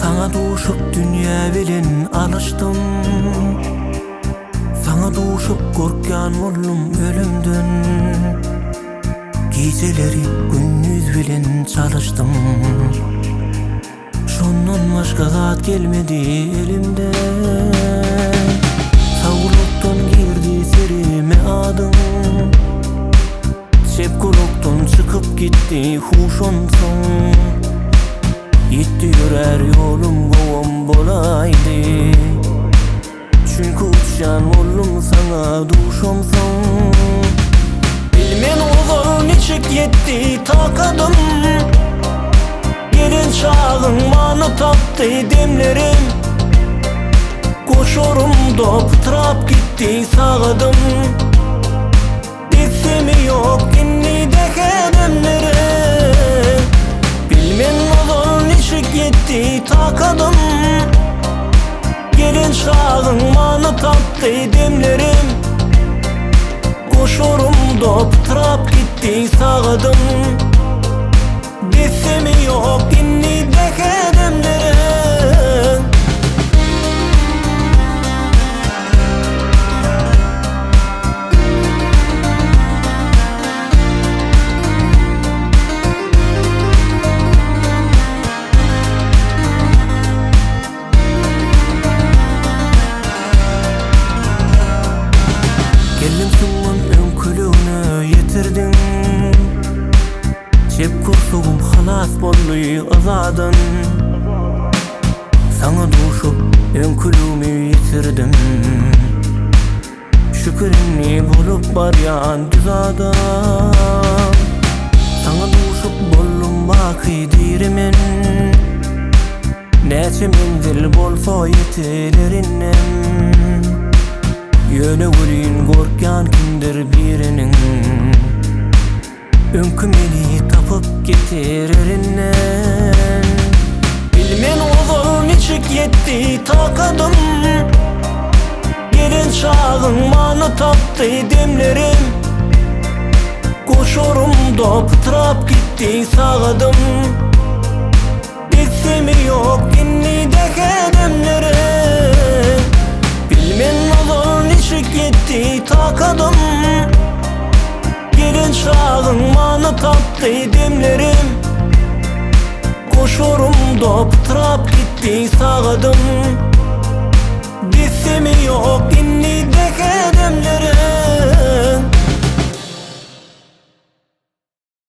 Sana duşup dünya bilen alıştım. Sana duşup korkyan oldum ölümden. Geceleri gündüz bilen çalıştım. Şondan başka zat gelmedi elimden. Sağlıktan girdi serime adın. Sepkoloktan çıkıp gitti huşonsun. Gitti yürer yolum govam bolaydı. Çünkü uçan oldum sana duşomsun. Bilmen oğul niçik yetti takadım. Gelin çağın bana taptı demlerim. Koşorum da pıtrap gitti sağadım. Dissemi yok inni de kedemlerim. Bilmen oğul niçik yetti takadım. Gelin çağın bana taptı demlerim. Koşorum da pıtrap gitti sağadım. Dissemi yok inni de kedemlerim. Geldim sunmun önkülüğünü yitirdin. Cep kursuğum halas bolluyu azadın. Sana duşup önkülüğümü yitirdim. Şükürünni bulup baryan düz adam. Sana duşup bollum baki dirimin. Neçe menzil bolsa yetilerinim. Yöne gülün korkyan kimdir birinin. Önkü meni tapıp getiririnden. Bilmen oğul niçik yetti takadım. Gelin çağın bana taptı demlerim. Koşorum da pıtrap gitti sağadım. Dissemi yok inni de kedemlerim. Bilmen oğul niçik yetti takadım. Gelin çağın bana taptı demlerim. Koşorum da pıtrap gitti sağadım. Dissemi yok inni de kedemlerim.